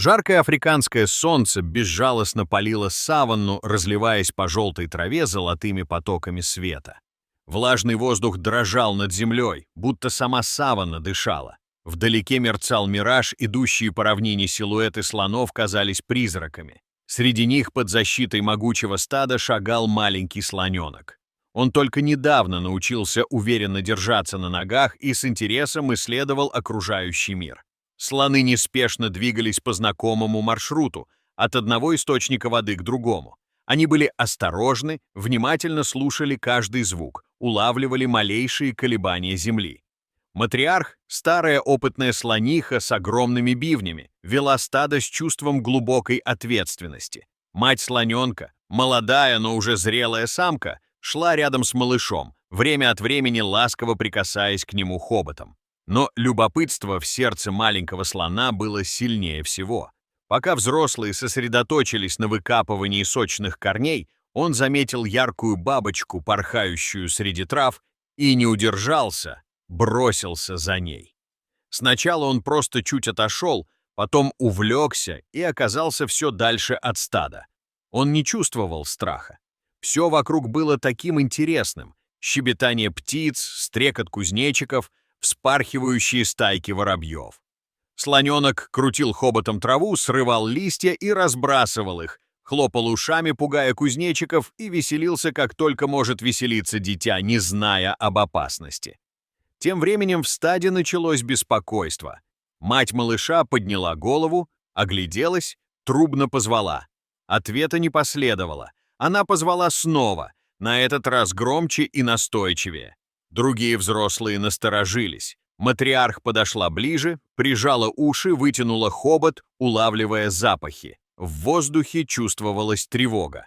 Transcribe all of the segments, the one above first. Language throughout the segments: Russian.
Жаркое африканское солнце безжалостно палило саванну, разливаясь по желтой траве золотыми потоками света. Влажный воздух дрожал над землей, будто сама саванна дышала. Вдалеке мерцал мираж, идущие по равнине силуэты слонов казались призраками. Среди них под защитой могучего стада шагал маленький слоненок. Он только недавно научился уверенно держаться на ногах и с интересом исследовал окружающий мир. Слоны неспешно двигались по знакомому маршруту, от одного источника воды к другому. Они были осторожны, внимательно слушали каждый звук, улавливали малейшие колебания земли. Матриарх, старая опытная слониха с огромными бивнями, вела стадо с чувством глубокой ответственности. Мать слоненка, молодая, но уже зрелая самка, шла рядом с малышом, время от времени ласково прикасаясь к нему хоботом. Но любопытство в сердце маленького слона было сильнее всего. Пока взрослые сосредоточились на выкапывании сочных корней, он заметил яркую бабочку, порхающую среди трав, и не удержался, бросился за ней. Сначала он просто чуть отошел, потом увлекся и оказался все дальше от стада. Он не чувствовал страха. Все вокруг было таким интересным: щебетание птиц, стрекот кузнечиков, вспархивающие стайки воробьев. Слоненок крутил хоботом траву, срывал листья и разбрасывал их, хлопал ушами, пугая кузнечиков, и веселился, как только может веселиться дитя, не зная об опасности. Тем временем в стаде началось беспокойство. Мать малыша подняла голову, огляделась, трубно позвала. Ответа не последовало. Она позвала снова, на этот раз громче и настойчивее. Другие взрослые насторожились. Матриарх подошла ближе, прижала уши, вытянула хобот, улавливая запахи. В воздухе чувствовалась тревога.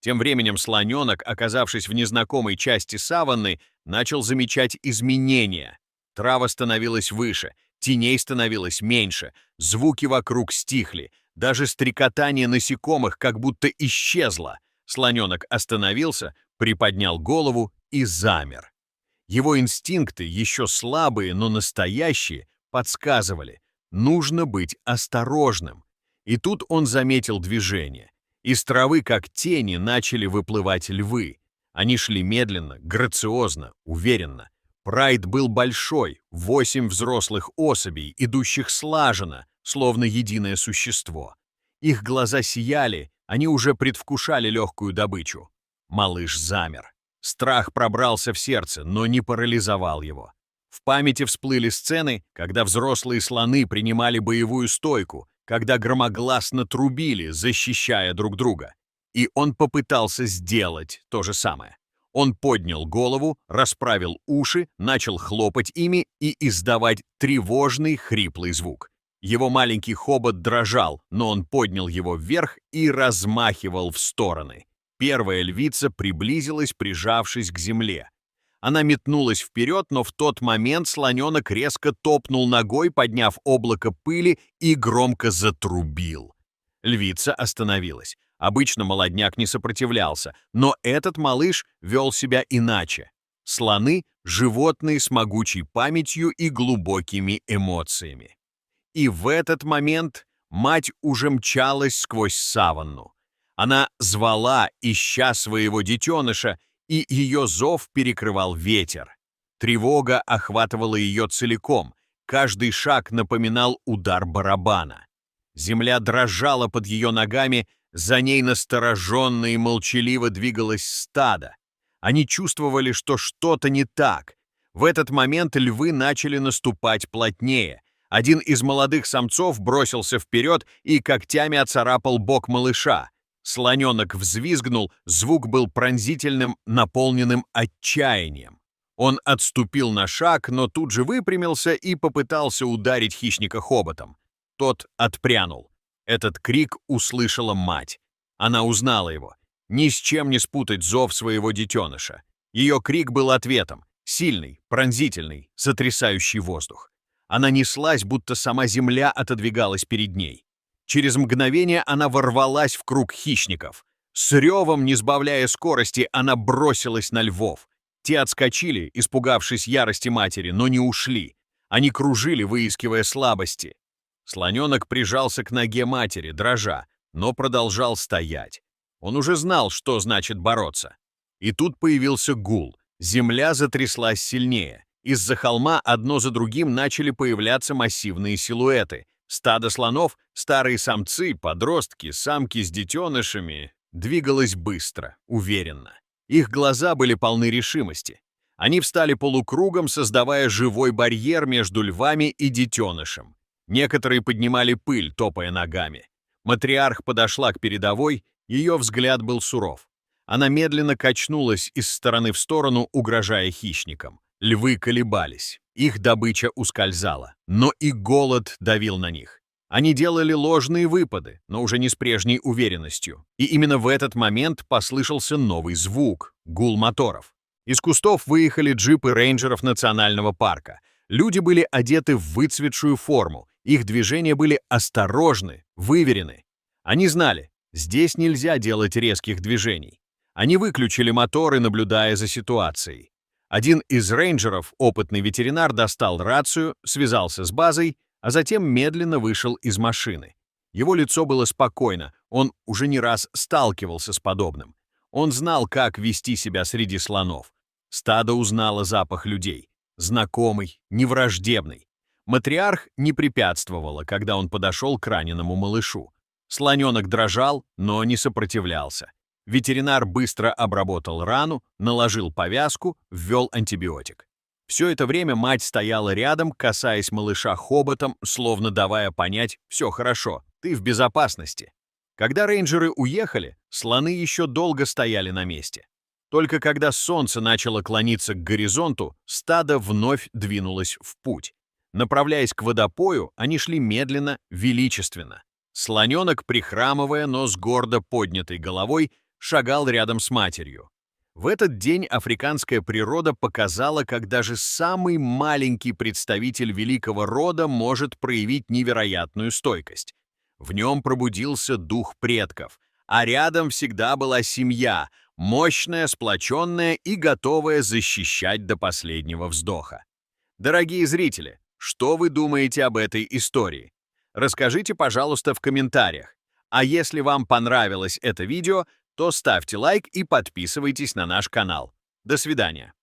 Тем временем слоненок, оказавшись в незнакомой части саванны, начал замечать изменения. Трава становилась выше, теней становилось меньше, звуки вокруг стихли, даже стрекотание насекомых как будто исчезло. Слоненок остановился, приподнял голову и замер. Его инстинкты, еще слабые, но настоящие, подсказывали: нужно быть осторожным. И тут он заметил движение. Из травы, как тени, начали выплывать львы. Они шли медленно, грациозно, уверенно. Прайд был большой, 8 взрослых особей, идущих слаженно, словно единое существо. Их глаза сияли, они уже предвкушали легкую добычу. Малыш замер. Страх пробрался в сердце, но не парализовал его. В памяти всплыли сцены, когда взрослые слоны принимали боевую стойку, когда громогласно трубили, защищая друг друга. И он попытался сделать то же самое. Он поднял голову, расправил уши, начал хлопать ими и издавать тревожный хриплый звук. Его маленький хобот дрожал, но он поднял его вверх и размахивал в стороны. Первая львица приблизилась, прижавшись к земле. Она метнулась вперед, но в тот момент слоненок резко топнул ногой, подняв облако пыли, и громко затрубил. Львица остановилась. Обычно молодняк не сопротивлялся, но этот малыш вел себя иначе. Слоны — животные с могучей памятью и глубокими эмоциями. И в этот момент мать уже мчалась сквозь саванну. Она звала, ища своего детеныша, и ее зов перекрывал ветер. Тревога охватывала ее целиком, каждый шаг напоминал удар барабана. Земля дрожала под ее ногами, за ней настороженно и молчаливо двигалось стадо. Они чувствовали, что что-то не так. В этот момент львы начали наступать плотнее. Один из молодых самцов бросился вперед и когтями оцарапал бок малыша. Слоненок взвизгнул, звук был пронзительным, наполненным отчаянием. Он отступил на шаг, но тут же выпрямился и попытался ударить хищника хоботом. Тот отпрянул. Этот крик услышала мать. Она узнала его. Ни с чем не спутать зов своего детеныша. Ее крик был ответом, сильный, пронзительный, сотрясающий воздух. Она неслась, будто сама земля отодвигалась перед ней. Через мгновение она ворвалась в круг хищников. С ревом, не сбавляя скорости, она бросилась на львов. Те отскочили, испугавшись ярости матери, но не ушли. Они кружили, выискивая слабости. Слоненок прижался к ноге матери, дрожа, но продолжал стоять. Он уже знал, что значит бороться. И тут появился гул. Земля затряслась сильнее. Из-за холма одно за другим начали появляться массивные силуэты. Стадо слонов, старые самцы, подростки, самки с детенышами, двигалось быстро, уверенно. Их глаза были полны решимости. Они встали полукругом, создавая живой барьер между львами и детенышем. Некоторые поднимали пыль, топая ногами. Матриарх подошла к передовой, ее взгляд был суров. Она медленно качнулась из стороны в сторону, угрожая хищникам. Львы колебались, их добыча ускользала, но и голод давил на них. Они делали ложные выпады, но уже не с прежней уверенностью. И именно в этот момент послышался новый звук — гул моторов. Из кустов выехали джипы рейнджеров национального парка. Люди были одеты в выцветшую форму, их движения были осторожны, выверены. Они знали, здесь нельзя делать резких движений. Они выключили моторы, наблюдая за ситуацией. Один из рейнджеров, опытный ветеринар, достал рацию, связался с базой, а затем медленно вышел из машины. Его лицо было спокойно, он уже не раз сталкивался с подобным. Он знал, как вести себя среди слонов. Стадо узнало запах людей. Знакомый, невраждебный. Матриарх не препятствовала, когда он подошел к раненому малышу. Слоненок дрожал, но не сопротивлялся. Ветеринар быстро обработал рану, наложил повязку, ввел антибиотик. Все это время мать стояла рядом, касаясь малыша хоботом, словно давая понять: «Все хорошо, ты в безопасности». Когда рейнджеры уехали, слоны еще долго стояли на месте. Только когда солнце начало клониться к горизонту, стадо вновь двинулось в путь. Направляясь к водопою, они шли медленно, величественно. Слоненок, прихрамывая, но с гордо поднятой головой, шагал рядом с матерью. В этот день африканская природа показала, как даже самый маленький представитель великого рода может проявить невероятную стойкость. В нем пробудился дух предков, а рядом всегда была семья, мощная, сплоченная и готовая защищать до последнего вздоха. Дорогие зрители, что вы думаете об этой истории? Расскажите, пожалуйста, в комментариях. А если вам понравилось это видео, то ставьте лайк и подписывайтесь на наш канал. До свидания.